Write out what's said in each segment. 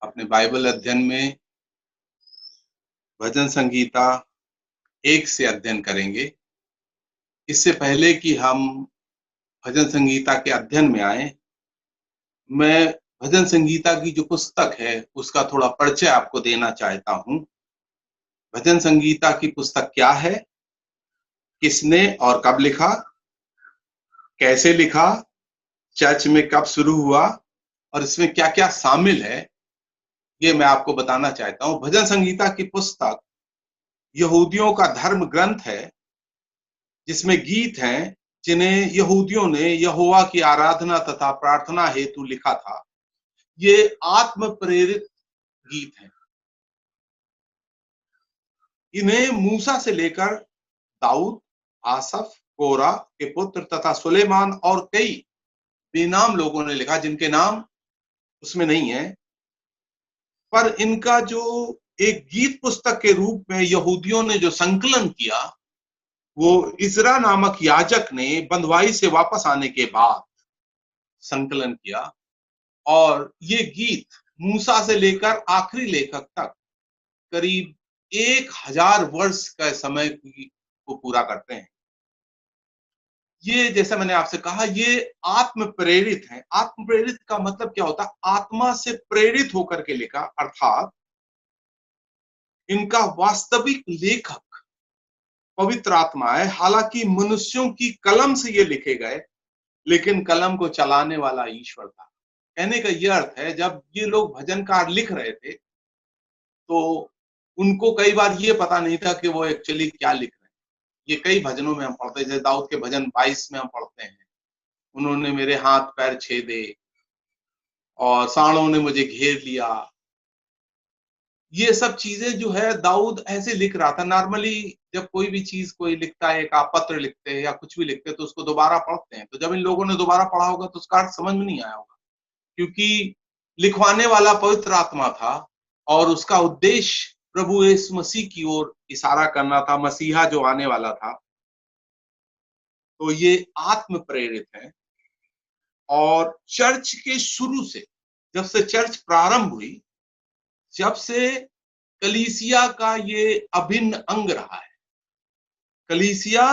अपने बाइबल अध्ययन में भजन संगीता 1 से अध्ययन करेंगे। इससे पहले कि हम भजन संगीता के अध्ययन में आए, मैं भजन संगीता की जो पुस्तक है उसका थोड़ा परिचय आपको देना चाहता हूं। भजन संगीता की पुस्तक क्या है, किसने और कब लिखा, कैसे लिखा, चर्च में कब शुरू हुआ और इसमें क्या क्या शामिल है, ये मैं आपको बताना चाहता हूं। भजन संगीता की पुस्तक यहूदियों का धर्म ग्रंथ है, जिसमें गीत हैं जिन्हें यहूदियों ने यहोवा की आराधना तथा प्रार्थना हेतु लिखा था। ये आत्म प्रेरित गीत हैं। इन्हें मूसा से लेकर दाऊद, आसफ, कोरा के पुत्र तथा सुलेमान और कई बेनाम लोगों ने लिखा, जिनके नाम उसमें नहीं है। पर इनका जो एक गीत पुस्तक के रूप में यहूदियों ने जो संकलन किया, वो इजरा नामक याजक ने बंधुआई से वापस आने के बाद संकलन किया। और ये गीत मूसा से लेकर आखिरी लेखक तक करीब 1000 वर्ष का समय को पूरा करते हैं। ये जैसा मैंने आपसे कहा, ये आत्म प्रेरित है। आत्म प्रेरित का मतलब क्या होता है? आत्मा से प्रेरित होकर के लिखा, अर्थात इनका वास्तविक लेखक पवित्र आत्मा है। हालांकि मनुष्यों की कलम से ये लिखे गए, लेकिन कलम को चलाने वाला ईश्वर था। कहने का यह अर्थ है, जब ये लोग भजनकार लिख रहे थे तो उनको कई बार ये पता नहीं था कि वो एक्चुअली क्या लिख रहे हैं। ये कई भजनों में हम पढ़ते हैं, जैसे दाऊद के भजन 22 में हम पढ़ते हैं, उन्होंने मेरे हाथ पैर छेदे और सांडों ने मुझे घेर लिया। ये सब चीजें जो है दाऊद ऐसे लिख रहा था। नॉर्मली जब कोई भी चीज कोई लिखता है, एक आप पत्र लिखते हैं या कुछ भी लिखते हैं, तो उसको दोबारा पढ़ते हैं। तो जब इन लोगों ने दोबारा पढ़ा होगा तो उसका अर्थ समझ में नहीं आया होगा, क्योंकि लिखवाने वाला पवित्र आत्मा था और उसका उद्देश्य प्रभु यीशु मसीह की ओर इशारा करना था, मसीहा जो आने वाला था। तो ये आत्म प्रेरित है। और चर्च के शुरू से, जब से चर्च प्रारंभ हुई, जब से कलीसिया का ये अभिन्न अंग रहा है। कलीसिया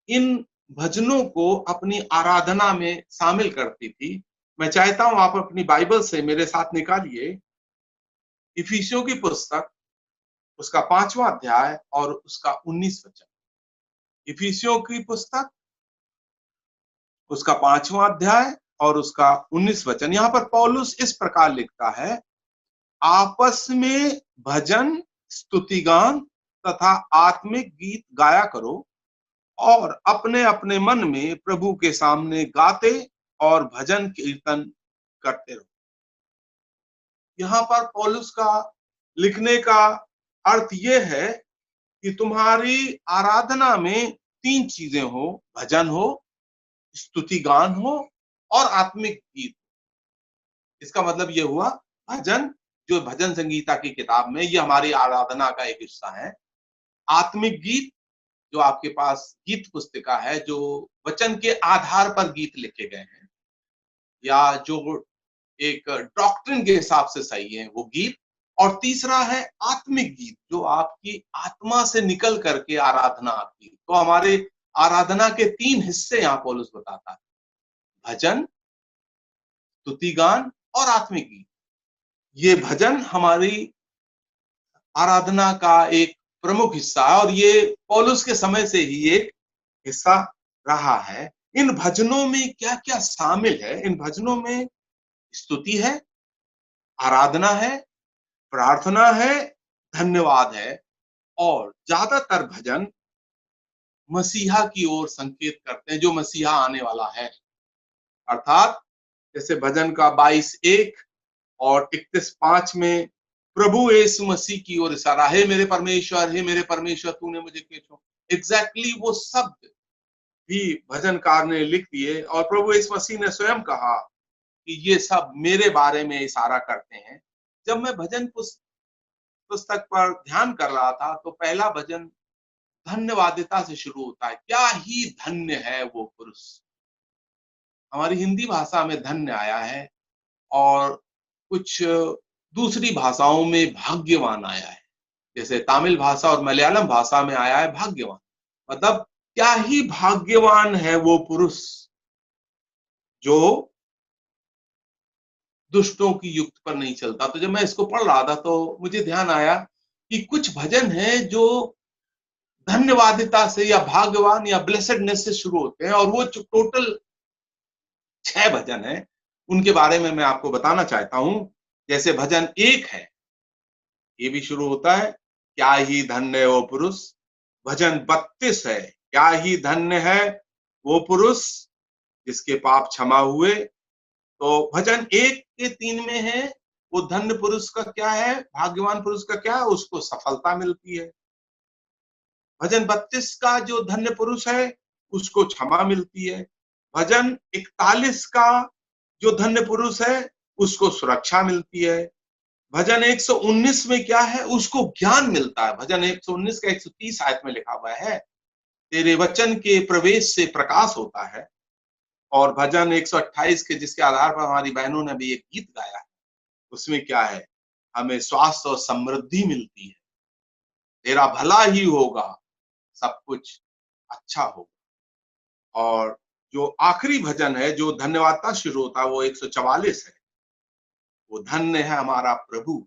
इन भजनों को अपनी आराधना में शामिल करती थी। मैं चाहता हूं आप अपनी बाइबल से मेरे साथ निकालिए इफिसियों की पुस्तक, उसका 5वां अध्याय और उसका 19 वचन। इफिसियों की पुस्तक, उसका 5वां अध्याय और उसका 19 वचन। यहां पर पौलुस इस प्रकार लिखता है, आपस में भजन, स्तुतिगान तथा आत्मिक गीत गाया करो और अपने अपने मन में प्रभु के सामने गाते और भजन कीर्तन करते रहो। यहां पर पौलुस का लिखने का अर्थ यह है कि तुम्हारी आराधना में 3 चीजें हो, भजन हो, स्तुति गान हो और आत्मिक गीत। इसका मतलब यह हुआ, भजन जो भजन संगीता की किताब में, ये हमारी आराधना का एक हिस्सा है। आत्मिक गीत जो आपके पास गीत पुस्तिका है, जो वचन के आधार पर गीत लिखे गए हैं या जो एक डॉक्ट्रिन के हिसाब से सही है, वो गीत। और तीसरा है आत्मिक गीत, जो आपकी आत्मा से निकल करके आराधना आती है। तो हमारे आराधना के 3 हिस्से यहाँ पौलुस बताता है, भजन, स्तुतिगान और आत्मिक गीत। ये भजन हमारी आराधना का एक प्रमुख हिस्सा है और ये पौलुस के समय से ही एक हिस्सा रहा है। इन भजनों में क्या क्या शामिल है? इन भजनों में स्तुति है, आराधना है, प्रार्थना है, धन्यवाद है। और ज्यादातर भजन मसीहा की ओर संकेत करते हैं, जो मसीहा आने वाला है। अर्थात जैसे भजन का 22:1 और 31:5 में प्रभु यीशु मसीह की ओर इशारा, हे मेरे परमेश्वर तूने मुझे क्यों छोड़ा। एग्जैक्टली वो शब्द भी भजनकार ने लिख दिए और प्रभु यीशु मसीह ने स्वयं कहा कि ये सब मेरे बारे में इशारा करते हैं। जब मैं भजन पुस्तक पर ध्यान कर रहा था तो पहला भजन धन्यवादिता से शुरू होता है। क्या ही धन्य है वो पुरुष। हमारी हिंदी भाषा में धन्य आया है और कुछ दूसरी भाषाओं में भाग्यवान आया है, जैसे तमिल भाषा और मलयालम भाषा में आया है भाग्यवान। मतलब क्या ही भाग्यवान है वो पुरुष जो दुष्टों की युक्ति पर नहीं चलता। तो जब मैं इसको पढ़ रहा था तो मुझे ध्यान आया कि कुछ भजन हैं जो धन्यवादिता से या भाग्यवान या ब्लेसेडनेस से शुरू होते हैं, और वो जो टोटल 6 भजन है उनके बारे में मैं आपको बताना चाहता हूं। जैसे भजन 1 है, ये भी शुरू होता है, क्या ही धन्य है वो पुरुष। भजन 32 है, क्या ही धन्य है वो पुरुष जिसके पाप क्षमा हुए। तो भजन 1 के 3 में है, वो धन्य पुरुष का क्या है, भाग्यवान पुरुष का क्या है, उसको सफलता मिलती है। भजन 32 का जो धन्य पुरुष है उसको क्षमा मिलती है। भजन 41 का जो धन्य पुरुष है उसको सुरक्षा मिलती है। भजन 119 में क्या है, उसको ज्ञान मिलता है। भजन 119 का 130 आयत में लिखा हुआ है, तेरे वचन के प्रवेश से प्रकाश होता है। और भजन 128 के जिसके आधार पर हमारी बहनों ने भी एक गीत गाया है, उसमें क्या है, हमें स्वास्थ्य और समृद्धि मिलती है, तेरा भला ही होगा, सब कुछ अच्छा होगा। और जो आखिरी भजन है जो धन्यवादता शुरू होता है वो 144 है, वो धन्य है हमारा प्रभु।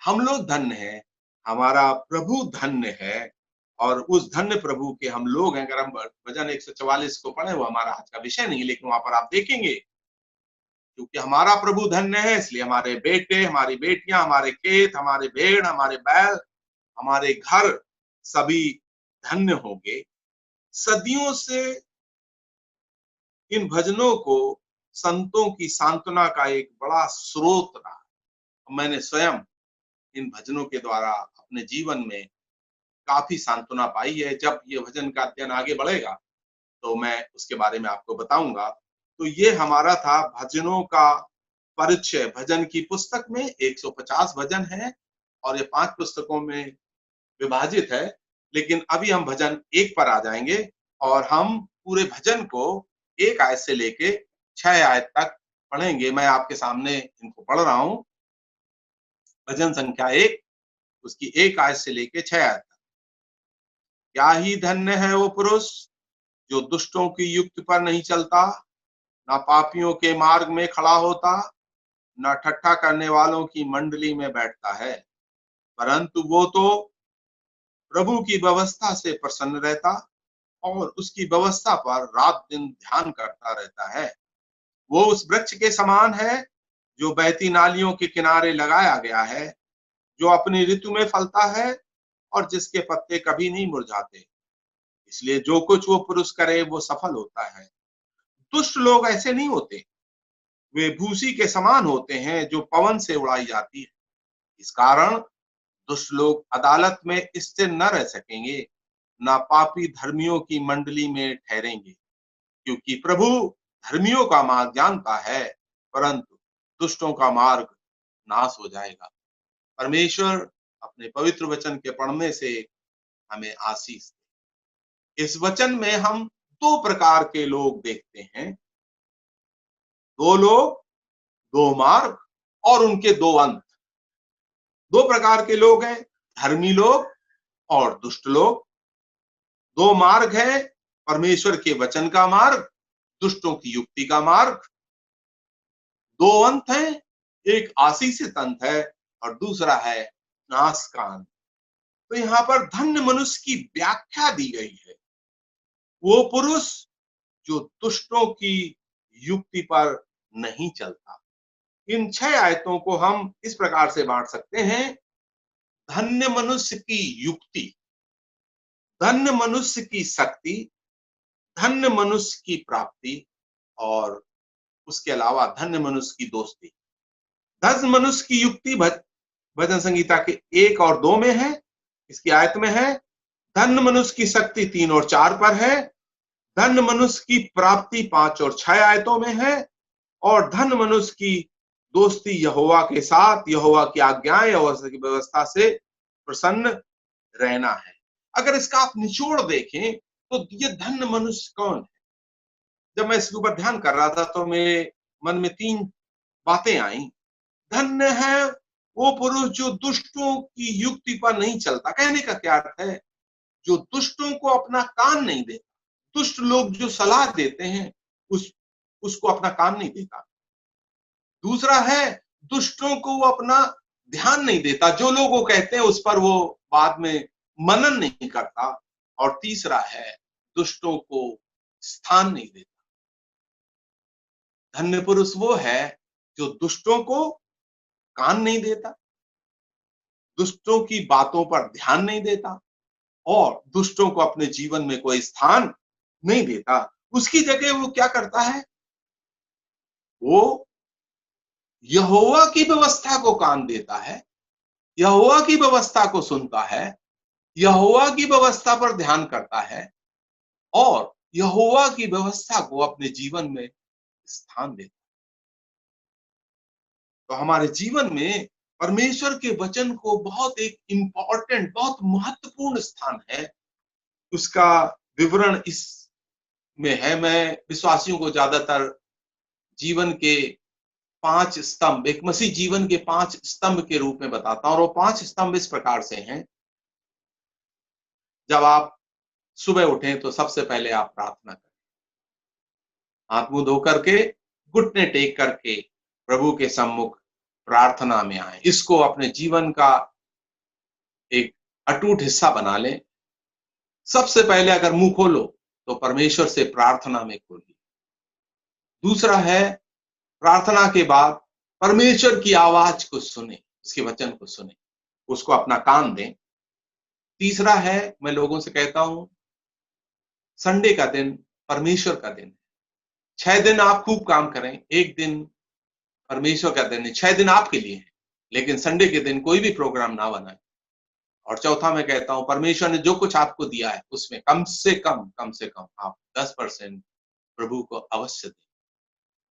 हम लोग धन्य है, हमारा प्रभु धन्य है, और उस धन्य प्रभु के हम लोग हैं। अगर हम भजन 144 को पढ़े, वो हमारा आज का विषय नहीं, लेकिन वहां पर आप देखेंगे क्योंकि हमारा प्रभु धन्य है, इसलिए हमारे बेटे, हमारी बेटियां, हमारे खेत, हमारे भेड़, हमारे बैल, हमारे घर सभी धन्य होंगे। सदियों से इन भजनों को संतों की सांत्वना का एक बड़ा स्रोत रहा। मैंने स्वयं इन भजनों के द्वारा अपने जीवन में काफी सांत्वना पाई है। जब ये भजन का अध्ययन आगे बढ़ेगा तो मैं उसके बारे में आपको बताऊंगा। तो ये हमारा था भजनों का परिचय। भजन की पुस्तक में 150 भजन है और ये 5 पुस्तकों में विभाजित है, लेकिन अभी हम भजन 1 पर आ जाएंगे और हम पूरे भजन को 1 आयत से लेके 6 आयत तक पढ़ेंगे। मैं आपके सामने इनको पढ़ रहा हूं। भजन संख्या 1, उसकी 1 आयत से लेके 6 आयत तक। क्या ही धन्य है वो पुरुष जो दुष्टों की युक्ति पर नहीं चलता, ना पापियों के मार्ग में खड़ा होता, ना ठट्ठा करने वालों की मंडली में बैठता है, परंतु वो तो प्रभु की व्यवस्था से प्रसन्न रहता और उसकी व्यवस्था पर रात दिन ध्यान करता रहता है। वो उस वृक्ष के समान है जो बहती नालियों के किनारे लगाया गया है, जो अपनी ऋतु में फलता है और जिसके पत्ते कभी नहीं मुरझाते। इसलिए जो कुछ वो पुरुष करे वो सफल होता है। दुष्ट लोग ऐसे नहीं होते, वे भूसी के समान होते हैं जो पवन से उड़ाई जाती है। इस कारण दुष्ट लोग अदालत में स्थिर न रह सकेंगे, ना पापी धर्मियों की मंडली में ठहरेंगे। क्योंकि प्रभु धर्मियों का मार्ग जानता है, परंतु दुष्टों का मार्ग नाश हो जाएगा। परमेश्वर अपने पवित्र वचन के पढ़ने से हमें आशीष दे। इस वचन में हम 2 प्रकार के लोग देखते हैं, 2 लोग, 2 मार्ग और उनके 2 अंत। 2 प्रकार के लोग हैं, धर्मी लोग और दुष्ट लोग। 2 मार्ग है, परमेश्वर के वचन का मार्ग, दुष्टों की युक्ति का मार्ग। 2 अंत हैं, एक आशीषित अंत है और दूसरा है नाश का अंत। तो यहाँ पर धन्य मनुष्य की व्याख्या दी गई है, वो पुरुष जो दुष्टों की युक्ति पर नहीं चलता। इन 6 आयतों को हम इस प्रकार से बांट सकते हैं, धन्य मनुष्य की युक्ति, धन्य मनुष्य की शक्ति, धन्य मनुष्य की प्राप्ति और उसके अलावा धन्य मनुष्य की दोस्ती। धन्य मनुष्य की युक्ति भजन संहिता के 1 और 2 में है, इसकी आयत में है। धन्य मनुष्य की शक्ति 3 और 4 पर है। धन्य मनुष्य की प्राप्ति 5 और 6 आयतों में है। और धन्य मनुष्य की दोस्ती यहोवा के साथ, यहोवा की आज्ञाएं और की व्यवस्था से प्रसन्न रहना है। अगर इसका आप निचोड़ देखें तो ये धन्य मनुष्य कौन है? जब मैं इसके ऊपर ध्यान कर रहा था तो मेरे मन में 3 बातें आई। धन्य है वो पुरुष जो दुष्टों की युक्ति पर नहीं चलता। कहने का क्या अर्थ है? जो दुष्टों को अपना कान नहीं देता, दुष्ट लोग जो सलाह देते हैं उसको अपना कान नहीं देता। दूसरा है, दुष्टों को वो अपना ध्यान नहीं देता, जो लोग वो कहते हैं उस पर वो बाद में मनन नहीं करता। और तीसरा है, दुष्टों को स्थान नहीं देता। धन्य पुरुष वो है जो दुष्टों को कान नहीं देता, दुष्टों की बातों पर ध्यान नहीं देता और दुष्टों को अपने जीवन में कोई स्थान नहीं देता। उसकी जगह वो क्या करता है? वो यहोवा की व्यवस्था को कान देता है, यहोवा की व्यवस्था को सुनता है, यहोवा की व्यवस्था पर ध्यान करता है और यहोवा की व्यवस्था को अपने जीवन में स्थान देता है। तो हमारे जीवन में परमेश्वर के वचन को बहुत एक इंपॉर्टेंट, बहुत महत्वपूर्ण स्थान है। उसका विवरण इस में है। मैं विश्वासियों को ज्यादातर जीवन के 5 स्तंभ, एक मसीह जीवन के 5 स्तंभ के रूप में बताता हूं और वो 5 स्तंभ इस प्रकार से हैं। जब आप सुबह उठें तो सबसे पहले आप प्रार्थना करें, हाथ मुंह धो करके, घुटने टेक करके प्रभु के सम्मुख प्रार्थना में आए। इसको अपने जीवन का एक अटूट हिस्सा बना लें। सबसे पहले अगर मुंह खोलो तो परमेश्वर से प्रार्थना में खोलिए। दूसरा है, प्रार्थना के बाद परमेश्वर की आवाज को सुने, उसके वचन को सुने, उसको अपना कान दें। तीसरा है, मैं लोगों से कहता हूं, संडे का दिन परमेश्वर का दिन है। 6 दिन आप खूब काम करें, एक दिन परमेश्वर का दिन है। 6 दिन आपके लिए है, लेकिन संडे के दिन कोई भी प्रोग्राम ना बनाए। और चौथा मैं कहता हूं, परमेश्वर ने जो कुछ आपको दिया है उसमें कम से कम आप 10% प्रभु को अवश्य दें।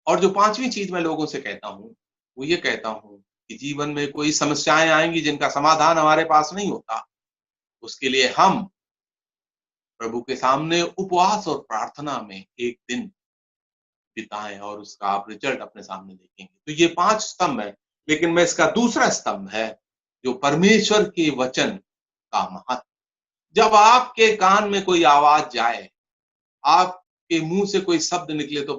और जो पांचवी चीज मैं लोगों से कहता हूं, वो ये कहता हूं कि जीवन में कोई समस्याएं आएंगी जिनका समाधान हमारे पास नहीं होता, उसके लिए हम प्रभु के सामने उपवास और प्रार्थना में एक दिन बिताएं और उसका आप रिजल्ट अपने सामने देखेंगे। तो ये 5 स्तंभ है, लेकिन मैं इसका दूसरा स्तंभ है जो परमेश्वर के वचन का महत्व। जब आपके कान में कोई आवाज जाए, आपके मुंह से कोई शब्द निकले तो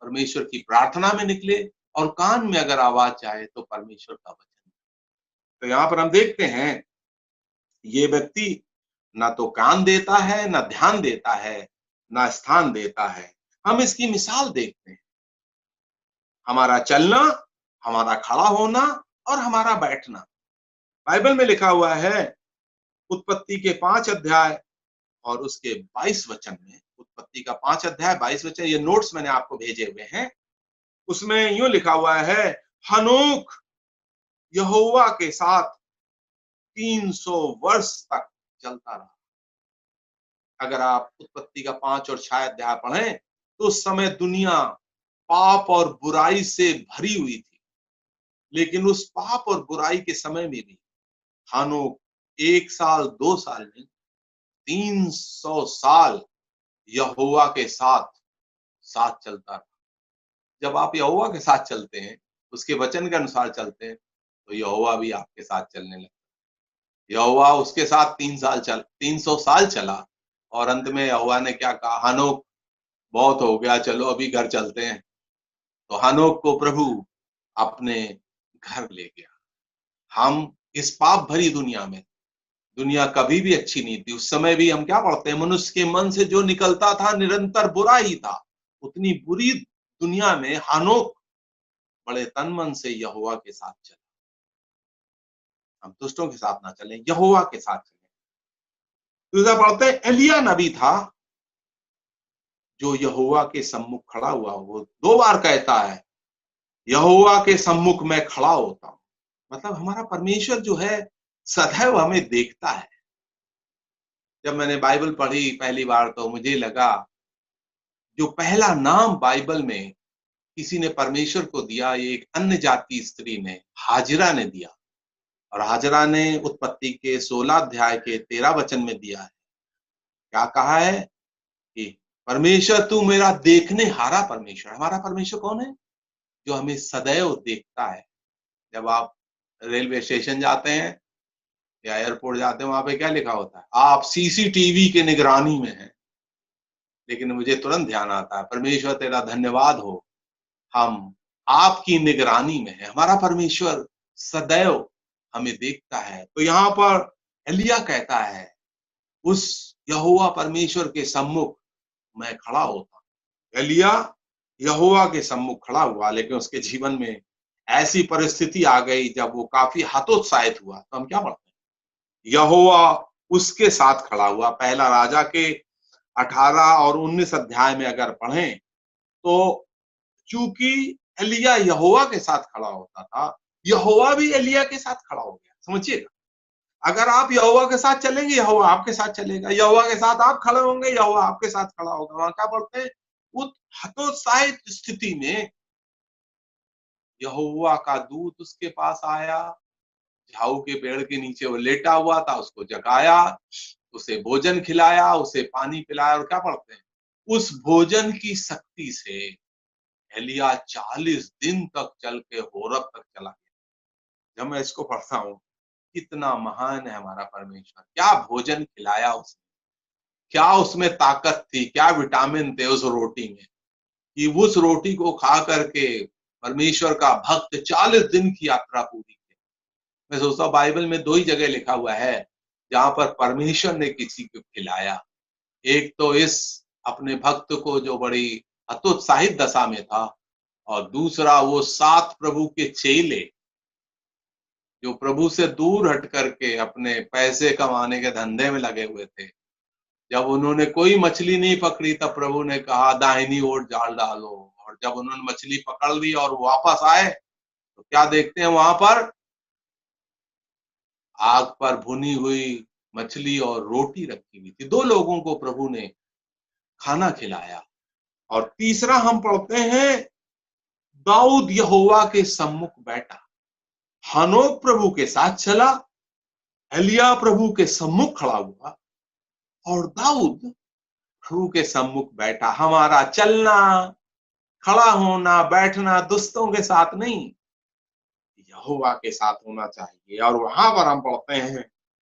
परमेश्वर की प्रार्थना में निकले, और कान में अगर आवाज जाए तो परमेश्वर का वचन। तो यहां पर हम देखते हैं, ये व्यक्ति ना तो कान देता है, ना ध्यान देता है, ना स्थान देता है। हम इसकी मिसाल देखते हैं। हमारा चलना, हमारा खड़ा होना और हमारा बैठना। बाइबल में लिखा हुआ है, उत्पत्ति के 5 अध्याय और उसके 22 वचन में, उत्पत्ति का 5 अध्याय 22 वचन, ये नोट्स मैंने आपको भेजे हुए हैं। उसमें यूं लिखा हुआ है, हनोक यहोवा के साथ 300 वर्ष तक चलता रहा। अगर आप उत्पत्ति का 5 और 6 अध्याय पढ़ें तो उस समय दुनिया पाप और बुराई से भरी हुई थी, लेकिन उस पाप और बुराई के समय में भी हानोक 1 साल 2 साल नहीं, 300 साल यहोवा के साथ साथ चलता रहा। जब आप यहोवा के साथ चलते हैं, उसके वचन के अनुसार चलते हैं, तो यहोवा भी आपके साथ चलने लगता है। यहोवा उसके साथ 300 साल चला और अंत में यहोवा ने क्या कहा, हानोक बहुत हो गया, चलो अभी घर चलते हैं। तो हानोक को प्रभु अपने घर ले गया। हम इस पाप भरी दुनिया में, दुनिया कभी भी अच्छी नहीं थी, उस समय भी हम क्या पढ़ते हैं, मनुष्य के मन से जो निकलता था निरंतर बुरा ही था। उतनी बुरी दुनिया में हानोक बड़े तन मन से यहोवा के साथ चले। हम दुष्टों के साथ ना चलें, यहोवा के साथ चलें। दूसरा पढ़ते हैं, एलिया नबी था जो यहोवा के सम्मुख खड़ा हुआ। वो 2 बार कहता है, यहोवा के सम्मुख में खड़ा होता हूं। मतलब हमारा परमेश्वर जो है सदैव हमें देखता है। जब मैंने बाइबल पढ़ी पहली बार तो मुझे लगा, जो पहला नाम बाइबल में किसी ने परमेश्वर को दिया, ये एक अन्य जाति स्त्री ने, हाजिरा ने दिया। और हाजिरा ने उत्पत्ति के 16 अध्याय के 13 वचन में दिया है। क्या कहा है कि परमेश्वर तू मेरा देखने हारा परमेश्वर। हमारा परमेश्वर कौन है? जो हमें सदैव देखता है। जब आप रेलवे स्टेशन जाते हैं या एयरपोर्ट जाते हैं, वहां पे क्या लिखा होता है? आप सीसीटीवी के निगरानी में हैं। लेकिन मुझे तुरंत ध्यान आता है, परमेश्वर तेरा धन्यवाद हो, हम आपकी निगरानी में हैं। हमारा परमेश्वर सदैव हमें देखता है। तो यहाँ पर एलिय्याह कहता है, उस यहोवा परमेश्वर के सम्मुख मैं खड़ा होता हूं। एलिय्याह यहोवा के सम्मुख खड़ा हुआ, लेकिन उसके जीवन में ऐसी परिस्थिति आ गई जब वो काफी हतोत्साहित हुआ। तो हम क्या पढ़ते हैं? यहोवा उसके साथ खड़ा हुआ। पहला राजा के 18 और 19 अध्याय में अगर पढ़ें तो चूंकि एलिय्याह यहोवा के साथ खड़ा होता था, यहोवा भी एलिय्याह के साथ खड़ा हो गया। समझिएगा, अगर आप यहोवा के साथ चलेंगे, यहोवा आपके साथ चलेगा। यहोवा के साथ आप खड़े होंगे, यहोवा आपके साथ खड़ा होगा। वहां क्या बोलते हैं? उस हतोत्साहित स्थिति में यहोवा का दूत उसके पास आया, झाऊ के पेड़ के नीचे वो लेटा हुआ था, उसको जगाया, उसे भोजन खिलाया, उसे पानी पिलाया। और क्या पढ़ते हैं? उस भोजन की शक्ति से एलिय्याह 40 दिन तक चल के होरब तक चला गया। जब मैं इसको पढ़ता हूं, कितना महान है हमारा परमेश्वर। क्या भोजन खिलाया उसने, क्या उसमें ताकत थी, क्या विटामिन थे उस रोटी में, कि उस रोटी को खा करके परमेश्वर का भक्त 40 दिन की यात्रा पूरी की। मैं सोचता हूँ बाइबल में 2 ही जगह लिखा हुआ है जहां पर परमेश्वर ने किसी को खिलाया। एक तो इस अपने भक्त को जो बड़ी हतोत्साहित दशा में था, और दूसरा वो 7 प्रभु के चेले जो प्रभु से दूर हट करके अपने पैसे कमाने के धंधे में लगे हुए थे। जब उन्होंने कोई मछली नहीं पकड़ी तब प्रभु ने कहा दाहिनी ओर जाल डालो, और जब उन्होंने मछली पकड़ ली और वापस आए तो क्या देखते हैं? वहां पर आग पर भुनी हुई मछली और रोटी रखी हुई थी। 2 लोगों को प्रभु ने खाना खिलाया। और तीसरा हम पढ़ते हैं, दाऊद यहोवा के सम्मुख बैठा। हनोक प्रभु के साथ चला, एलिय्याह प्रभु के सम्मुख खड़ा हुआ, और दाऊद प्रभु के सम्मुख बैठा। हमारा चलना, खड़ा होना, बैठना दोस्तों के साथ नहीं, यहोवा के साथ होना चाहिए। और वहां पर हम पढ़ते हैं,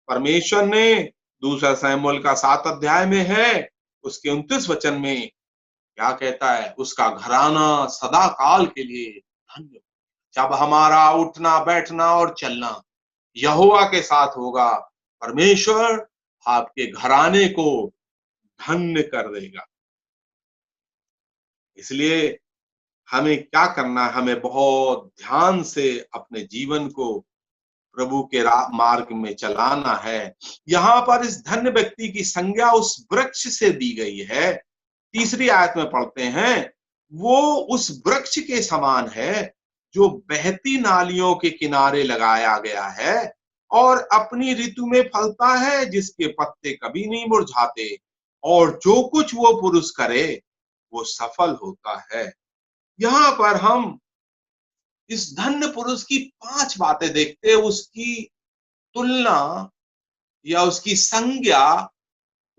परमेश्वर ने दूसरा शमूएल का 7 अध्याय में है, उसके 29 वचन में क्या कहता है? उसका घराना सदा काल के लिए धन्य। जब हमारा उठना, बैठना और चलना यहोवा के साथ होगा, परमेश्वर आपके घराने को धन्य कर देगा। इसलिए हमें क्या करना है? हमें बहुत ध्यान से अपने जीवन को प्रभु के मार्ग में चलाना है। यहाँ पर इस धन्य व्यक्ति की संज्ञा उस वृक्ष से दी गई है। तीसरी आयत में पढ़ते हैं, वो उस वृक्ष के समान है जो बहती नालियों के किनारे लगाया गया है और अपनी ऋतु में फलता है, जिसके पत्ते कभी नहीं मुरझाते, और जो कुछ वो पुरुष करे वो सफल होता है। यहाँ पर हम इस धन्य पुरुष की 5 बातें देखते हैं। उसकी तुलना या उसकी संज्ञा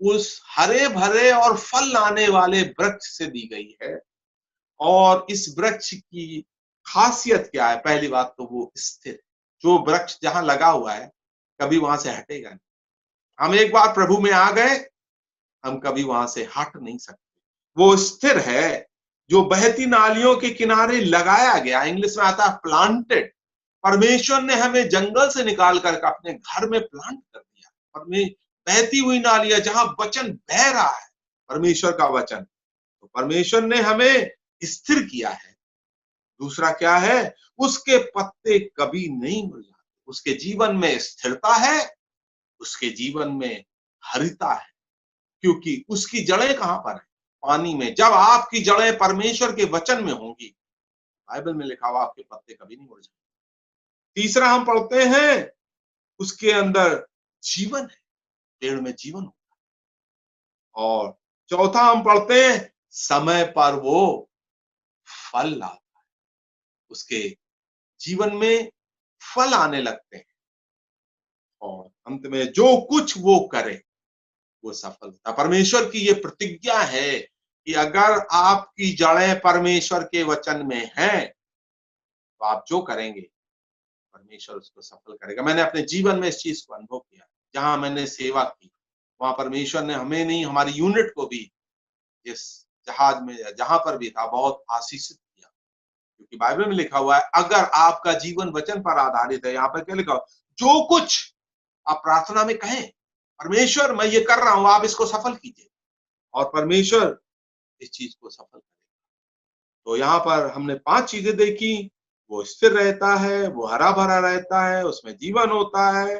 उस हरे भरे और फल लाने वाले वृक्ष से दी गई है। और इस वृक्ष की खासियत क्या है? पहली बात तो वो स्थिर, जो वृक्ष जहां लगा हुआ है कभी वहां से हटेगा नहीं। हम एक बार प्रभु में आ गए, हम कभी वहां से हट नहीं सकते। वो स्थिर है, जो बहती नालियों के किनारे लगाया गया। इंग्लिश में आता है प्लांटेड। परमेश्वर ने हमें जंगल से निकाल कर अपने घर में प्लांट कर दिया। और बहती हुई नालियां, जहां वचन बह रहा है, परमेश्वर का वचन, तो परमेश्वर ने हमें स्थिर किया है। दूसरा क्या है? उसके पत्ते कभी नहीं मुरझाते। उसके जीवन में स्थिरता है, उसके जीवन में हरिता है, क्योंकि उसकी जड़ें कहां पर है? पानी में। जब आपकी जड़ें परमेश्वर के वचन में होंगी, बाइबल में लिखा हुआ, आपके पत्ते कभी नहीं मुरझाते। तीसरा हम पढ़ते हैं, उसके अंदर जीवन है, पेड़ में जीवन होता है। और चौथा हम पढ़ते हैं, समय पर वो फल लाता है। उसके जीवन में फल आने लगते हैं, और अंत में जो कुछ वो करे वो सफल होता है। परमेश्वर की ये प्रतिज्ञा है कि अगर आपकी जड़ें परमेश्वर के वचन में हैं, तो आप जो करेंगे परमेश्वर उसको सफल करेगा। मैंने अपने जीवन में इस चीज को अनुभव किया। जहां मैंने सेवा की, वहां परमेश्वर ने हमें नहीं, हमारी यूनिट को भी, जिस जहाज में जहां पर भी था, बहुत आशीषित किया। क्योंकि बाइबल में लिखा हुआ है, अगर आपका जीवन वचन पर आधारित है, यहाँ पर क्या लिखा हुआ, जो कुछ आप प्रार्थना में कहें, परमेश्वर मैं ये कर रहा हूं, आप इसको सफल कीजिए, और परमेश्वर इस चीज को सफल करेगा। तो यहाँ पर हमने 5 चीजें देखी। वो स्थिर रहता है, वो हरा भरा रहता है, उसमें जीवन होता है,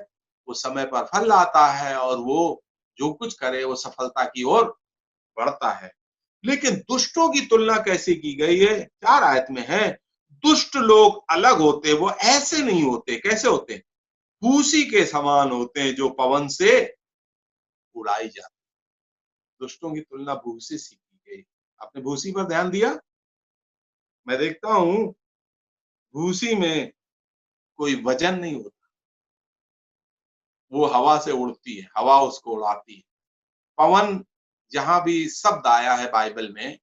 वो समय पर फल लाता है, और वो जो कुछ करे वो सफलता की ओर बढ़ता है। लेकिन दुष्टों की तुलना कैसे की गई है? 4 आयत में है, दुष्ट लोग अलग होते, वो ऐसे नहीं होते। कैसे होते? भूसी के समान होते हैं, जो पवन से उड़ाई जाती। दुष्टों की तुलना भूसी से की गई। आपने भूसी पर ध्यान दिया? मैं देखता हूं भूसी में कोई वजन नहीं होता, वो हवा से उड़ती है, हवा उसको उड़ाती है। पवन, जहां भी शब्द आया है बाइबल में,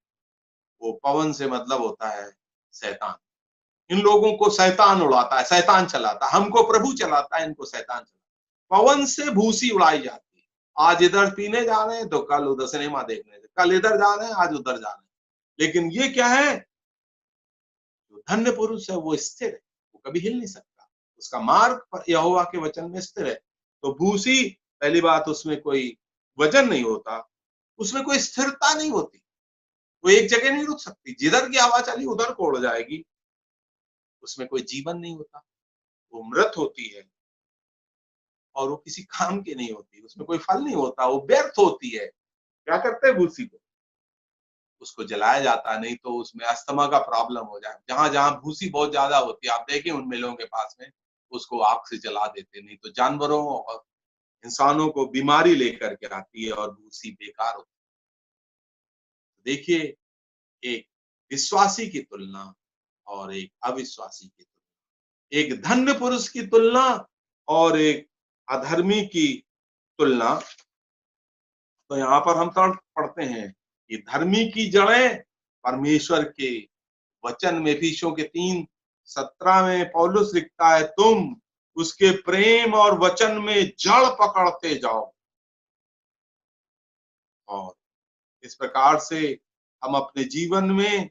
वो पवन से मतलब होता है शैतान। इन लोगों को शैतान उड़ाता है, शैतान चलाता है। हमको प्रभु चलाता है, इनको शैतान चलाता है। पवन से भूसी उड़ाई जाती है। आज इधर पीने जा रहे हैं तो कल उधर सिनेमा देखने, कल इधर जा रहे हैं, आज उधर जा रहे हैं। लेकिन ये क्या है? जो धन्य पुरुष है वो स्थिर है, वो कभी हिल नहीं सकता। उसका मार्ग पर यहोवा के वचन में स्थिर है। तो भूसी, पहली बात, उसमें कोई वजन नहीं होता, उसमें कोई स्थिरता नहीं होती, वो एक जगह नहीं रुक सकती। जिधर की हवा चली उधर को उड़ जाएगी। उसमें कोई जीवन नहीं होता, वो मृत होती है, और वो किसी काम की नहीं होती। उसमें कोई फल नहीं होता, वो व्यर्थ होती है। क्या करते हैं भूसी को? उसको जलाया जाता है, नहीं तो उसमें अस्थमा का प्रॉब्लम हो जाए। जहां जहां भूसी बहुत ज्यादा होती है, आप देखें उन मिलों के पास में, उसको आग से जला देते, नहीं तो जानवरों और इंसानों को बीमारी लेकर के आती है, और भूसी बेकार होती है। देखिए, एक विश्वासी की तुलना और एक अविश्वासी की तुलना, एक धन्य पुरुष की तुलना और एक अधर्मी की तुलना। तो यहाँ पर हम पढ़ते हैं कि धर्मी की जड़ें परमेश्वर के वचन में, एफिसियों के 3:17 में पौलुस लिखता है, तुम उसके प्रेम और वचन में जड़ पकड़ते जाओ। और इस प्रकार से हम अपने जीवन में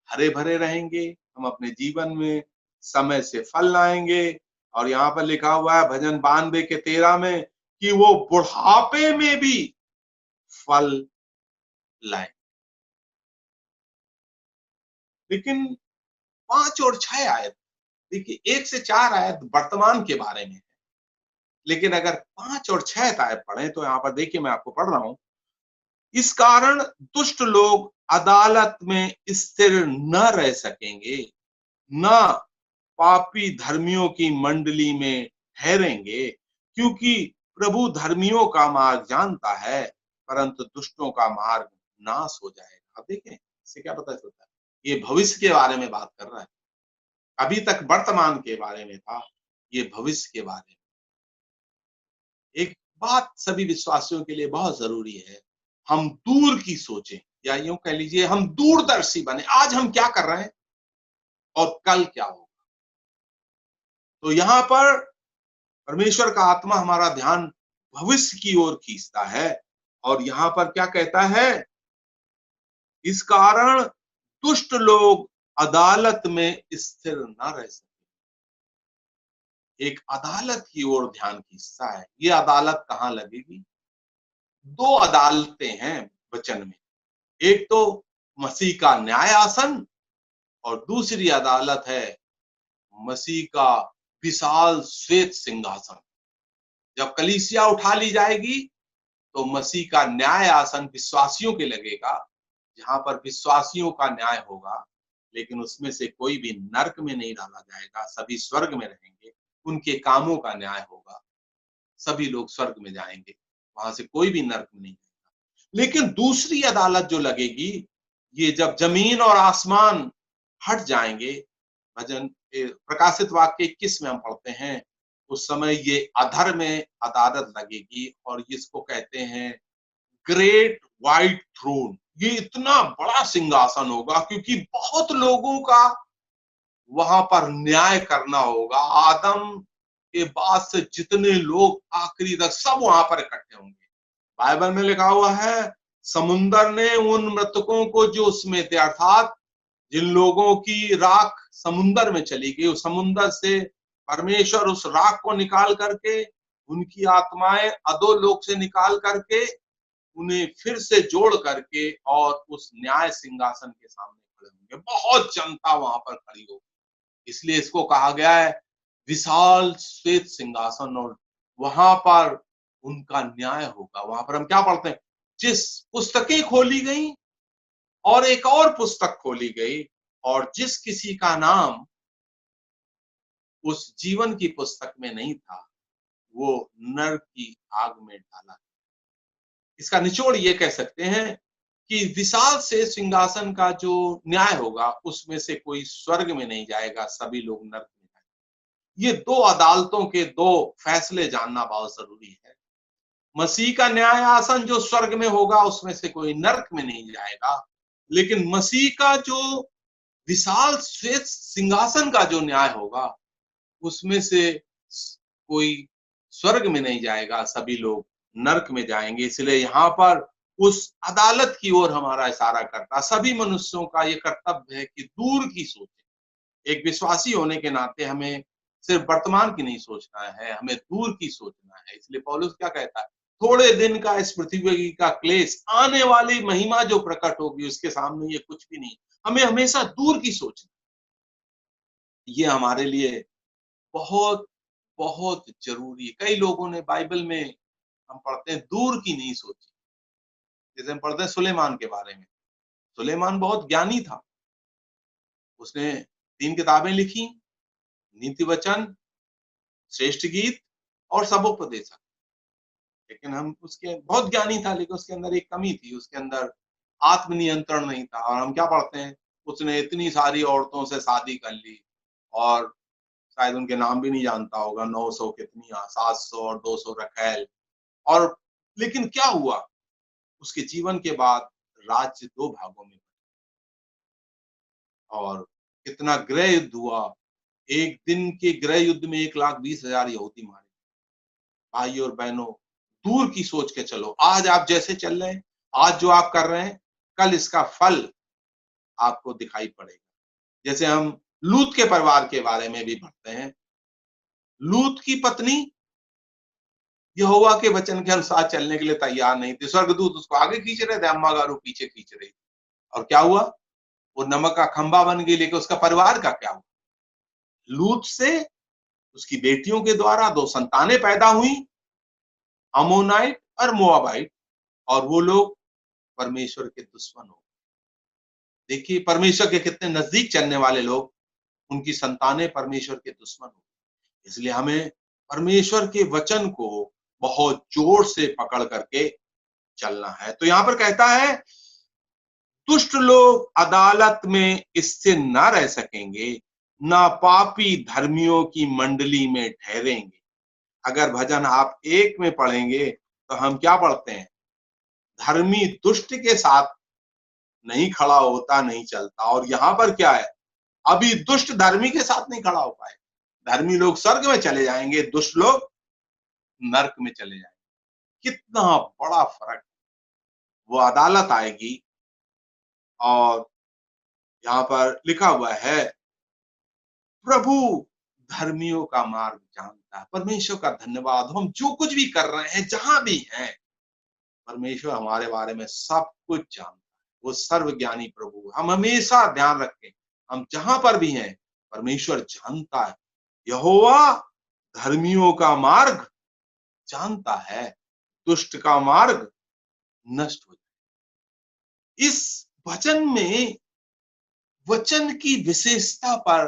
हरे भरे रहेंगे, हम अपने जीवन में समय से फल लाएंगे। और यहाँ पर लिखा हुआ है भजन 92 के 13 में कि वो बुढ़ापे में भी फल लाए। लेकिन 5 और 6 आयत, देखिए 1 से 4 आयत वर्तमान के बारे में है, लेकिन अगर 5 और 6 आयत पढ़ें तो यहाँ पर देखिए, मैं आपको पढ़ रहा हूं, इस कारण दुष्ट लोग अदालत में स्थिर न रह सकेंगे, न पापी धर्मियों की मंडली में ठहरेंगे, क्योंकि प्रभु धर्मियों का मार्ग जानता है, परंतु दुष्टों का मार्ग नाश हो जाएगा। आप देखें, इससे क्या पता चलता है? ये भविष्य के बारे में बात कर रहा है। अभी तक वर्तमान के बारे में था, ये भविष्य के बारे में। एक बात सभी विश्वासियों के लिए बहुत जरूरी है, हम दूर की सोचें, या यूं कह लीजिए हम दूरदर्शी बने। आज हम क्या कर रहे हैं और कल क्या होगा। तो यहाँ पर परमेश्वर का आत्मा हमारा ध्यान भविष्य की ओर खींचता है, और यहाँ पर क्या कहता है? इस कारण दुष्ट लोग अदालत में स्थिर न रह सके। एक अदालत की ओर ध्यान खींचता है। ये अदालत कहाँ लगेगी? 2 अदालतें हैं वचन में। एक तो मसीह का न्याय आसन, और दूसरी अदालत है मसीह का विशाल श्वेत सिंहासन। जब कलीसिया उठा ली जाएगी तो मसीह का न्याय आसन विश्वासियों के लगेगा, जहां पर विश्वासियों का न्याय होगा। लेकिन उसमें से कोई भी नरक में नहीं डाला जाएगा, सभी स्वर्ग में रहेंगे। उनके कामों का न्याय होगा, सभी लोग स्वर्ग में जाएंगे, वहां से कोई भी नरक में नहीं जाएगा। लेकिन दूसरी अदालत जो लगेगी, ये जब जमीन और आसमान हट जाएंगे, भजन प्रकाशित वाक्य 21 में हम पढ़ते हैं, उस समय ये अधर में अदालत लगेगी, और इसको कहते हैं ग्रेट व्हाइट थ्रोन। ये इतना बड़ा सिंहासन होगा, क्योंकि बहुत लोगों का वहां पर न्याय करना होगा। आदम के बाद से जितने लोग आखिरी तक सब वहां पर इकट्ठे होंगे। बाइबल में लिखा हुआ है, समुंदर ने उन मृतकों को जो उसमें थे, अर्थात जिन लोगों की राख समुंदर में चली गई, उस समुंदर से परमेश्वर उस राख को निकाल करके, उनकी आत्माएं अधोलोक से निकाल करके, उन्हें फिर से जोड़ करके और उस न्याय सिंहासन के सामने खड़े होंगे। बहुत जनता वहां पर खड़ी होगी। इसलिए इसको कहा गया है विशाल श्वेत सिंहासन, और वहां पर उनका न्याय होगा। वहां पर हम क्या पढ़ते हैं, जिस पुस्तकें खोली गई और एक और पुस्तक खोली गई, और जिस किसी का नाम उस जीवन की पुस्तक में नहीं था, वो नरक की आग में डाला। इसका निचोड़ ये कह सकते हैं कि विशाल से सिंहासन का जो न्याय होगा, उसमें से कोई स्वर्ग में नहीं जाएगा, सभी लोग नरक में जाएंगे। ये दो अदालतों के दो फैसले जानना बहुत जरूरी है। मसीह का न्याय आसन जो स्वर्ग में होगा, उसमें से कोई नरक में नहीं जाएगा, लेकिन मसीह का जो विशाल श्वेत सिंहासन का जो न्याय होगा, उसमें से कोई स्वर्ग में नहीं जाएगा, सभी लोग नरक में जाएंगे। इसलिए यहाँ पर उस अदालत की ओर हमारा इशारा करता। सभी मनुष्यों का ये कर्तव्य है कि दूर की सोचें। एक विश्वासी होने के नाते हमें सिर्फ वर्तमान की नहीं सोचना है, हमें दूर की सोचना है। इसलिए पौलुस क्या कहता है, थोड़े दिन का इस पृथ्वी का क्लेश, आने वाली महिमा जो प्रकट होगी उसके सामने ये कुछ भी नहीं। हमें हमेशा दूर की सोचना, ये हमारे लिए बहुत बहुत जरूरी है। कई लोगों ने बाइबल में, हम पढ़ते हैं, दूर की नहीं सोची। जैसे हम पढ़ते हैं सुलेमान के बारे में। सुलेमान बहुत ज्ञानी था, उसने 3 किताबें लिखी, नीति वचन, श्रेष्ठ गीत और सबोपदेशक। लेकिन हम उसके बहुत ज्ञानी था, लेकिन उसके अंदर एक कमी थी, उसके अंदर आत्मनियंत्रण नहीं था। और हम क्या पढ़ते हैं, उसने इतनी सारी औरतों से शादी कर ली, और शायद उनके नाम भी नहीं जानता होगा, 900 कितनी, 700 और 200 रखैल। और लेकिन क्या हुआ, उसके जीवन के बाद राज्य 2 भागों में, और कितना गृह युद्ध हुआ। एक दिन के गृह युद्ध में 1,20,000 यहूदी मारे। भाई और बहनों, दूर की सोच के चलो। आज आप जैसे चल रहे हैं, आज जो आप कर रहे हैं, कल इसका फल आपको दिखाई पड़ेगा। जैसे हम लूत के परिवार के बारे में भी पढ़ते हैं। लूत की पत्नी यहोवा के वचन के अनुसार चलने के लिए तैयार नहीं थी। स्वर्गदूत उसको आगे खींच रहे थे, अम्मा गारू पीछे खींच रही थी। और क्या हुआ, वो नमक का खंभा बन गई। लेकिन उसका परिवार का क्या हुआ, लूत से उसकी बेटियों के द्वारा 2 संतानें पैदा हुई, अमोनाइट और मोआबाइट, और वो लोग परमेश्वर के दुश्मन हो। देखिए परमेश्वर के कितने नजदीक चलने वाले लोग, उनकी संतानें परमेश्वर के दुश्मन हो। इसलिए हमें परमेश्वर के वचन को बहुत जोर से पकड़ करके चलना है। तो यहां पर कहता है, दुष्ट लोग अदालत में स्थिर न रह सकेंगे, ना पापी धर्मियों की मंडली में ठहरेंगे। अगर भजन आप 1 में पढ़ेंगे तो हम क्या पढ़ते हैं, धर्मी दुष्ट के साथ नहीं खड़ा होता, नहीं चलता। और यहां पर क्या है, अभी दुष्ट धर्मी के साथ नहीं खड़ा हो पाए। धर्मी लोग स्वर्ग में चले जाएंगे, दुष्ट लोग नरक में चले जाएंगे। कितना बड़ा फर्क। वो अदालत आएगी, और यहां पर लिखा हुआ है, प्रभु धर्मियों का मार्ग जानता है। परमेश्वर का धन्यवाद, हम जो कुछ भी कर रहे हैं, जहां भी हैं, परमेश्वर हमारे बारे में सब कुछ जानता है। वो सर्वज्ञानी प्रभु। हम हमेशा ध्यान रखें, हम जहां पर भी हैं, परमेश्वर जानता है। यहोवा धर्मियों का मार्ग जानता है, दुष्ट का मार्ग नष्ट हो जाए। इस वचन में वचन की विशेषता पर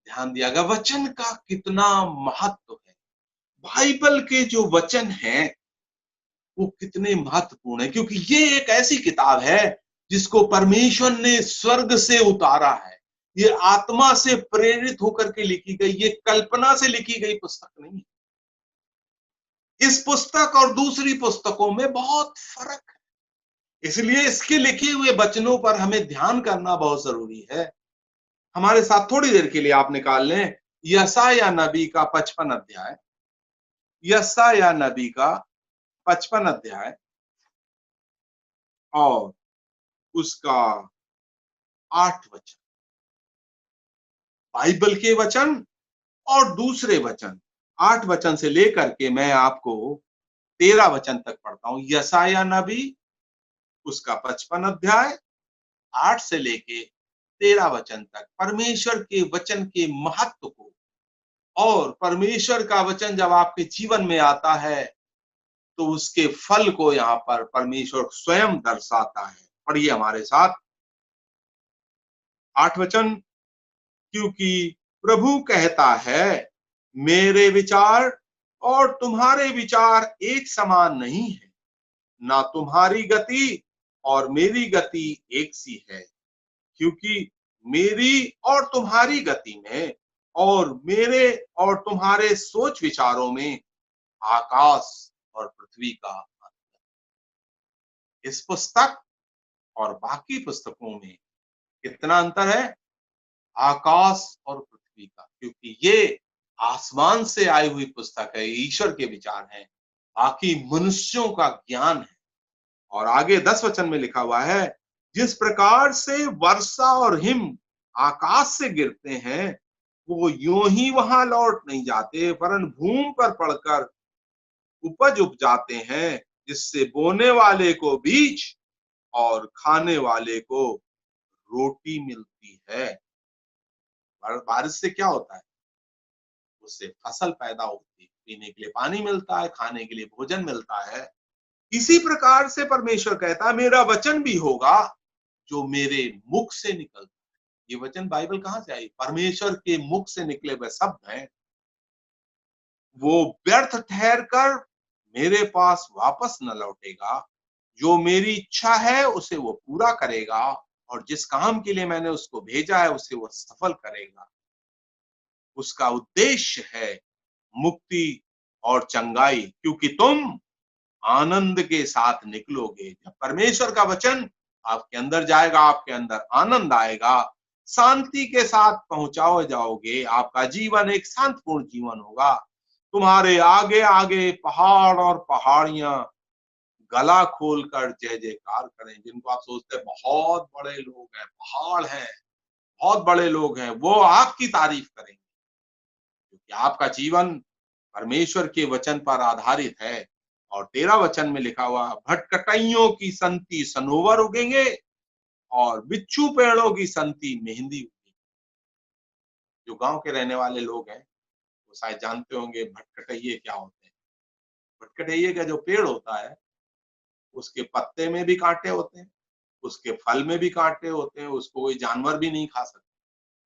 ध्यान दिया गया। वचन का कितना महत्व है। बाइबल के जो वचन हैं वो कितने महत्वपूर्ण है, क्योंकि ये एक ऐसी किताब है जिसको परमेश्वर ने स्वर्ग से उतारा है। ये आत्मा से प्रेरित होकर के लिखी गई, ये कल्पना से लिखी गई पुस्तक नहीं है। इस पुस्तक और दूसरी पुस्तकों में बहुत फर्क है। इसलिए इसके लिखे हुए वचनों पर हमें ध्यान करना बहुत जरूरी है। हमारे साथ थोड़ी देर के लिए आप निकाल लें यशायाह नबी का 55 अध्याय, यशायाह नबी का 55 अध्याय और उसका 8 वचन। बाइबल के वचन और दूसरे वचन 8 वचन से लेकर के मैं आपको 13 वचन तक पढ़ता हूं। यशायाह नबी उसका 55 अध्याय 8 से लेके 13 वचन तक परमेश्वर के वचन के महत्व को, और परमेश्वर का वचन जब आपके जीवन में आता है तो उसके फल को यहाँ पर परमेश्वर स्वयं दर्शाता है। पढ़िए हमारे साथ 8 वचन। क्योंकि प्रभु कहता है, मेरे विचार और तुम्हारे विचार एक समान नहीं है, ना तुम्हारी गति और मेरी गति एक सी है। क्योंकि मेरी और तुम्हारी गति में और मेरे और तुम्हारे सोच विचारों में आकाश और पृथ्वी का अंतर। इस पुस्तक और बाकी पुस्तकों में कितना अंतर है? आकाश और पृथ्वी का। क्योंकि ये आसमान से आई हुई पुस्तक है, ईश्वर के विचार हैं, बाकी मनुष्यों का ज्ञान है। और आगे 10 वचन में लिखा हुआ है, जिस प्रकार से वर्षा और हिम आकाश से गिरते हैं, वो यूं ही वहां लौट नहीं जाते, वरन भूमि पर पड़कर उपज उपजाते हैं, जिससे बोने वाले को बीज और खाने वाले को रोटी मिलती है। बारिश से क्या होता है? उससे फसल पैदा होती है, पीने के लिए पानी मिलता है, खाने के लिए भोजन मिलता है। इसी प्रकार से परमेश्वर कहता है, मेरा वचन भी होगा जो मेरे मुख से निकलता है। ये वचन बाइबल कहां से आई? परमेश्वर के मुख से निकले हुए शब्द हैं। वो व्यर्थ ठहर कर मेरे पास वापस न लौटेगा, जो मेरी इच्छा है उसे वो पूरा करेगा, और जिस काम के लिए मैंने उसको भेजा है उसे वो सफल करेगा। उसका उद्देश्य है मुक्ति और चंगाई, क्योंकि तुम आनंद के साथ निकलोगे। जब परमेश्वर का वचन आपके अंदर जाएगा, आपके अंदर आनंद आएगा, शांति के साथ पहुंचाओ जाओगे। आपका जीवन एक शांतिपूर्ण जीवन होगा। तुम्हारे आगे आगे पहाड़ और पहाड़ियां गला खोलकर जय जयकार करें। जिनको आप सोचते हैं बहुत बड़े लोग हैं, पहाड़ हैं, बहुत बड़े लोग हैं, वो आपकी तारीफ करेंगे, क्योंकि आपका जीवन परमेश्वर के वचन पर आधारित है। और 13 वचन में लिखा हुआ, भटकटाइयों की संति सनोवर उगेंगे और बिच्छू पेड़ों की संति मेहंदी उगेगी। जो गांव के रहने वाले लोग हैं वो शायद जानते होंगे भटकटाइये क्या होते हैं। भटकटाइये का जो पेड़ होता है उसके पत्ते में भी कांटे होते हैं, उसके फल में भी कांटे होते हैं, उसको कोई जानवर भी नहीं खा सकता,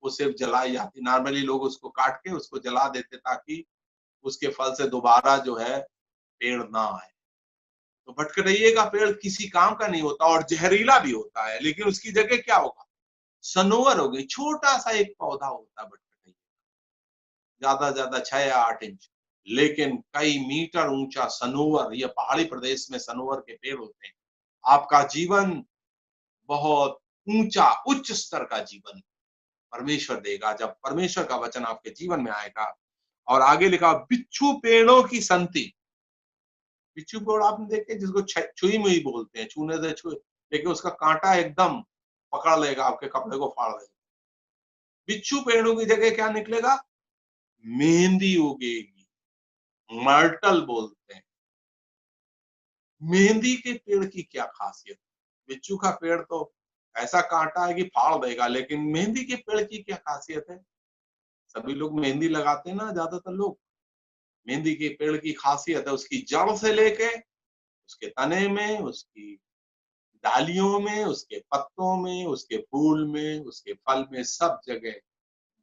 वो सिर्फ जलाई जाती। नॉर्मली लोग उसको काट के उसको जला देते ताकि उसके फल से दोबारा जो है पेड़ ना आए। तो भटकटैये का पेड़ किसी काम का नहीं होता और जहरीला भी होता है, लेकिन उसकी जगह क्या होगा? सनोवर हो गई। छोटा सा एक पौधा होता है भटकटैये, ज्यादा 6 या 8 इंच, लेकिन कई मीटर ऊंचा सनोवर। ये पहाड़ी प्रदेश में सनोवर के पेड़ होते हैं। आपका जीवन बहुत ऊंचा उच्च स्तर का जीवन परमेश्वर देगा जब परमेश्वर का वचन आपके जीवन में आएगा। और आगे लिखा, बिच्छू पेड़ों की संति। बिच्छू पेड़ आपने देखे जिसको छुई मुई बोलते हैं, छूने से छुए, लेकिन उसका कांटा एकदम पकड़ लेगा, आपके कपड़े को फाड़ देगा। बिच्छू पेड़ों की जगह क्या निकलेगा? मेहंदी उगेगी, मर्टल बोलते हैं। मेहंदी के पेड़ की क्या खासियत? बिच्छू का पेड़ तो ऐसा कांटा है कि फाड़ देगा, लेकिन मेहंदी के पेड़ की क्या खासियत है? सभी लोग मेहंदी लगाते हैं ना, ज्यादातर लोग। मेहंदी के पेड़ की खासियत है उसकी जड़ से लेके उसके तने में, उसकी डालियों में, उसके पत्तों में, उसके फूल में, उसके फल में, सब जगह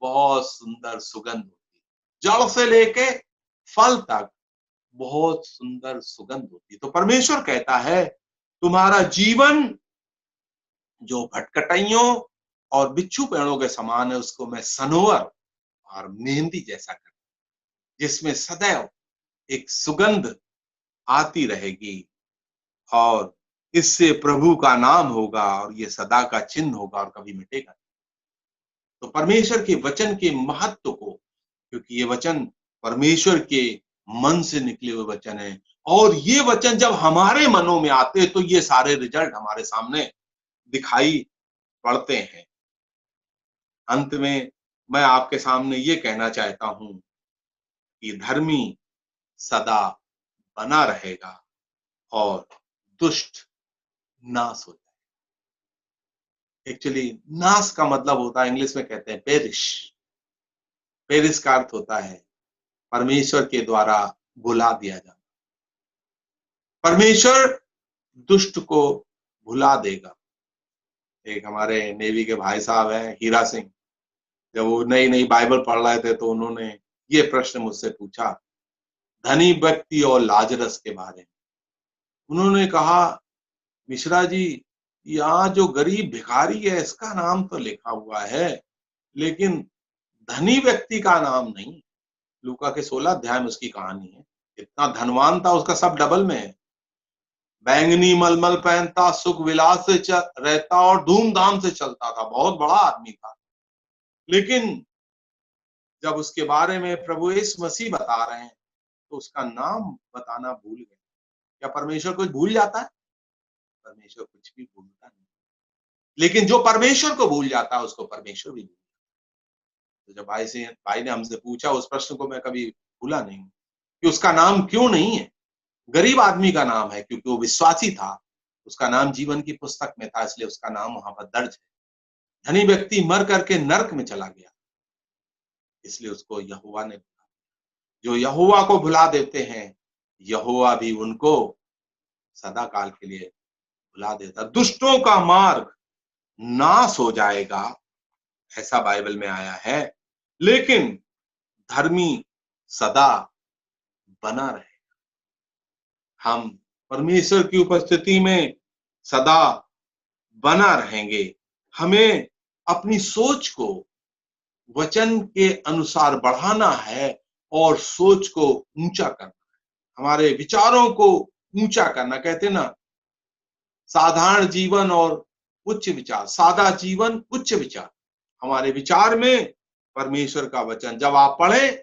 बहुत सुंदर सुगंध होती है। जड़ से लेके फल तक बहुत सुंदर सुगंध होती है। तो परमेश्वर कहता है, तुम्हारा जीवन जो भटकटाइयों और बिच्छू पेड़ों के समान है, उसको मैं सनोवर और मेहंदी जैसा कर, जिसमें सदैव एक सुगंध आती रहेगी, और इससे प्रभु का नाम होगा और ये सदा का चिन्ह होगा और कभी मिटेगा। तो परमेश्वर के वचन के महत्व को, क्योंकि ये वचन परमेश्वर के मन से निकले हुए वचन है, और ये वचन जब हमारे मनों में आते तो ये सारे रिजल्ट हमारे सामने दिखाई पड़ते हैं। अंत में मैं आपके सामने ये कहना चाहता हूं कि धर्मी सदा बना रहेगा और दुष्ट नाश हो जाए। एक्चुअली नाश का मतलब होता है, इंग्लिश में कहते हैं पेरिश। पेरिश का अर्थ होता है परमेश्वर के द्वारा भुला दिया जाना। परमेश्वर दुष्ट को भुला देगा। एक हमारे नेवी के भाई साहब हैं, हीरा सिंह, जब वो नई नई बाइबल पढ़ रहे थे तो उन्होंने ये प्रश्न मुझसे पूछा, धनी व्यक्ति और लाजरस के बारे में। उन्होंने कहा, मिश्रा जी, यहाँ जो गरीब भिखारी है इसका नाम तो लिखा हुआ है, लेकिन धनी व्यक्ति का नाम नहीं। लूका के 16 अध्याय में उसकी कहानी है। इतना धनवान था, उसका सब डबल में है। बैंगनी मलमल पहनता, सुख विलास से रहता और धूमधाम से चलता था, बहुत बड़ा आदमी था। लेकिन जब उसके बारे में प्रभु यीशु मसीह बता रहे हैं तो उसका नाम बताना भूल गए। क्या परमेश्वर कुछ भूल जाता है? परमेश्वर कुछ भी भूलता नहीं, लेकिन जो परमेश्वर को भूल जाता है उसको परमेश्वर भी भूल जाता है। तो जब भाई ने हमसे पूछा, उस प्रश्न को मैं कभी भूला नहीं कि उसका नाम क्यों नहीं है। गरीब आदमी का नाम है क्योंकि वो विश्वासी था, उसका नाम जीवन की पुस्तक में था, इसलिए उसका नाम वहां पर दर्ज है। धनी व्यक्ति मर करके नरक में चला गया, इसलिए उसको यहोवा ने भुला। जो यहोवा को भुला देते हैं, यहोवा भी उनको सदा काल के लिए भुला देता। दुष्टों का मार्ग नाश हो जाएगा, ऐसा बाइबल में आया है, लेकिन धर्मी सदा बना रहेगा। हम परमेश्वर की उपस्थिति में सदा बना रहेंगे। हमें अपनी सोच को वचन के अनुसार बढ़ाना है और सोच को ऊंचा करना है, हमारे विचारों को ऊंचा करना। कहते ना, साधारण जीवन और उच्च विचार, सादा जीवन उच्च विचार। हमारे विचार में परमेश्वर का वचन, जब आप पढ़ें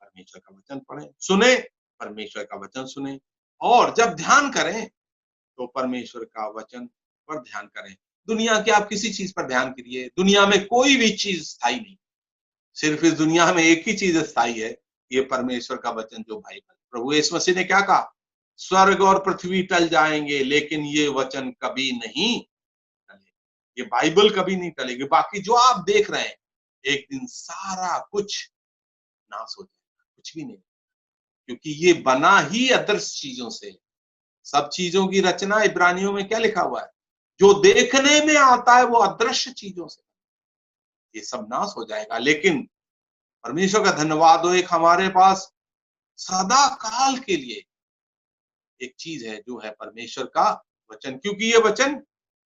परमेश्वर का वचन पढ़ें, सुने परमेश्वर का वचन सुने, और जब ध्यान करें तो परमेश्वर का वचन पर ध्यान करें। दुनिया के आप किसी चीज पर ध्यान करिए, दुनिया में कोई भी चीज स्थायी नहीं। सिर्फ इस दुनिया में एक ही चीज स्थायी है, ये परमेश्वर का वचन, जो बाइबल। प्रभु यीशु मसीह ने क्या कहा? स्वर्ग और पृथ्वी टल जाएंगे लेकिन ये वचन कभी नहीं टलेगा। ये बाइबल कभी नहीं टलेगी। बाकी जो आप देख रहे हैं, एक दिन सारा कुछ नाश हो जाएगा, कुछ भी नहीं, क्योंकि ये बना ही अदृश्य चीजों से। सब चीजों की रचना इब्रानियों में क्या लिखा हुआ है? जो देखने में आता है वो अदृश्य चीजों से। ये सब नाश हो जाएगा, लेकिन परमेश्वर का धन्यवाद हो, एक हमारे पास सदा काल के लिए एक चीज है, जो है परमेश्वर का वचन, क्योंकि ये वचन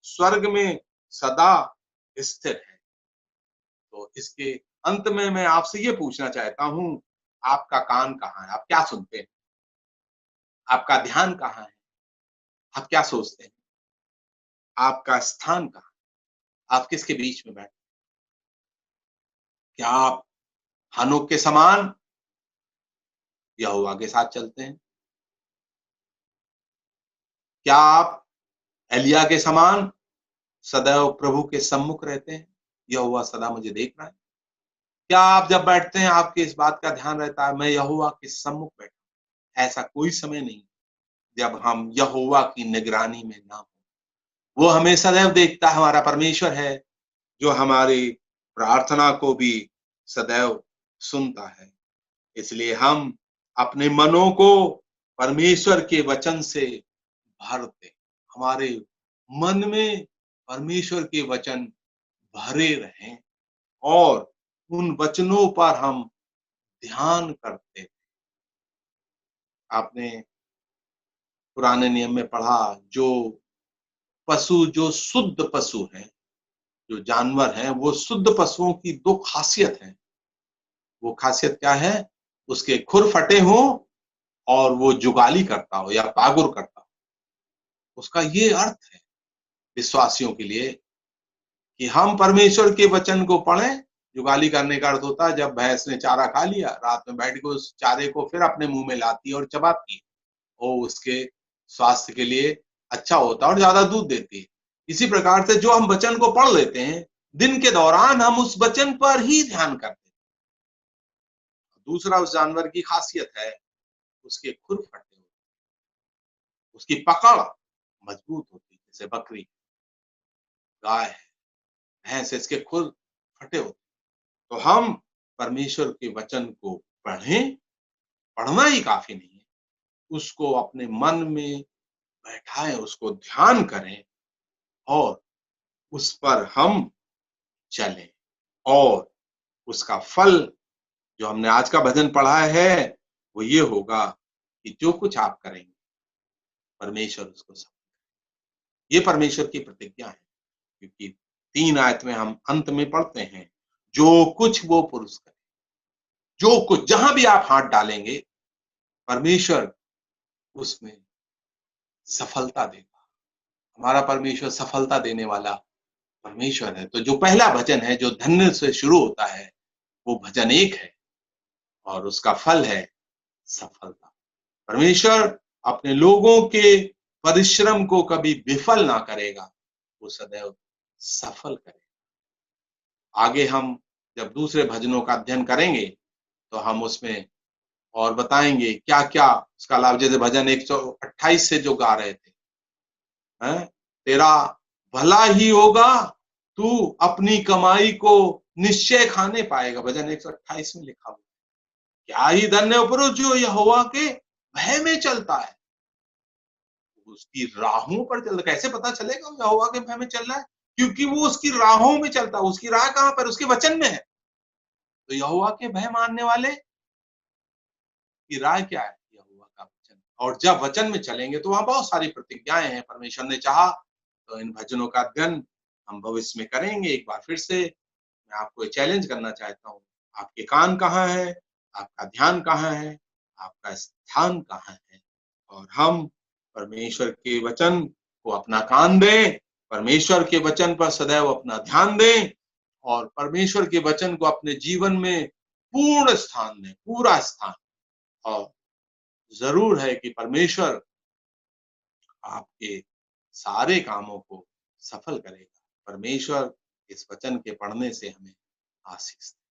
स्वर्ग में सदा स्थिर है। तो इसके अंत में मैं आपसे ये पूछना चाहता हूं, आपका कान कहाँ है? आप क्या सुनते हैं? आपका ध्यान कहाँ है? आप क्या सोचते हैं? आपका स्थान कहाँ? आप किसके बीच में बैठे? क्या आप हनोक के समान यहोवा के साथ चलते हैं? क्या आप एलिया के समान सदैव प्रभु के सम्मुख रहते हैं? यहोवा सदा मुझे देख रहा है। क्या आप जब बैठते हैं आपके इस बात का ध्यान रहता है, मैं यहोवा के सम्मुख बैठा? ऐसा कोई समय नहीं जब हम यहोवा की निगरानी में ना हो। वो हमें सदैव देखता है, हमारा परमेश्वर है जो हमारी प्रार्थना को भी सदैव सुनता है। इसलिए हम अपने मनों को परमेश्वर के वचन से भर दें। हमारे मन में परमेश्वर के वचन भरे रहें और उन वचनों पर हम ध्यान करते हैं। आपने पुराने नियम में पढ़ा, जो पशु, जो शुद्ध पशु हैं, जो जानवर हैं, वो शुद्ध पशुओं की दो खासियत है। वो खासियत क्या है? उसके खुर फटे हों और वो जुगाली करता हो या पागुर करता हो। उसका ये अर्थ है विश्वासियों के लिए कि हम परमेश्वर के वचन को पढ़ें जुगाली करने का अर्थ होता है जब भैंस ने चारा खा लिया, रात में बैठ के उस चारे को फिर अपने मुंह में लाती है और चबाती है, वो उसके स्वास्थ्य के लिए अच्छा होता है और ज्यादा दूध देती है। इसी प्रकार से जो हम वचन को पढ़ लेते हैं, दिन के दौरान हम उस वचन पर ही ध्यान करते हैं। दूसरा, उस जानवर की खासियत है, उसके खुर फटे होते हैं, उसकी पकड़ मजबूत होती है, जैसे बकरी, गाय है, भैंस है, इसके खुर फटे होते हैं। तो हम परमेश्वर के वचन को पढ़ें, पढ़ना ही काफी नहीं है, उसको अपने मन में बैठाएं, उसको ध्यान करें और उस पर हम चलें, और उसका फल जो हमने आज का भजन पढ़ा है वो ये होगा कि जो कुछ आप करेंगे परमेश्वर उसको सब, ये परमेश्वर की प्रतिज्ञा है। क्योंकि 3 आयत में हम अंत में पढ़ते हैं, जो कुछ वो पुरुष करे, जो कुछ, जहां भी आप हाथ डालेंगे परमेश्वर उसमें सफलता देगा। हमारा परमेश्वर सफलता देने वाला परमेश्वर है। तो जो पहला भजन है जो धन्य से शुरू होता है, वो भजन 1 है और उसका फल है सफलता। परमेश्वर अपने लोगों के परिश्रम को कभी विफल ना करेगा, वो सदैव सफल करेगा। आगे हम जब दूसरे भजनों का अध्ययन करेंगे तो हम उसमें और बताएंगे क्या क्या उसका लाभ, जैसे भजन 128 से जो गा रहे थे, हैं, तेरा भला ही होगा, तू अपनी कमाई को निश्चय खाने पाएगा, भजन 128 में लिखा हुआ। क्या ही धन्य पुरुष जो यहोवा के भय में चलता है, उसकी राहों पर चल। कैसे पता चलेगा वो यहोवा के भय में चल रहा है? क्योंकि वो उसकी राहों में चलता है। उसकी राह कहां पर? उसके वचन में है। तो यहोवा के भय मानने वाले की राह क्या है? यहोवा का वचन। और जब वचन में चलेंगे तो वहां बहुत सारी प्रतिज्ञाएं हैं। परमेश्वर ने चाहा तो इन भजनों का अध्ययन हम भविष्य में करेंगे। एक बार फिर से मैं आपको चैलेंज करना चाहता हूँ, आपके कान कहाँ है, आपका ध्यान कहाँ है, आपका स्थान कहाँ है? और हम परमेश्वर के वचन को अपना कान दें, परमेश्वर के वचन पर सदैव अपना ध्यान दें और परमेश्वर के वचन को अपने जीवन में पूर्ण स्थान दें, पूरा स्थान। और जरूर है कि परमेश्वर आपके सारे कामों को सफल करेगा। परमेश्वर इस वचन के पढ़ने से हमें आशीष दे।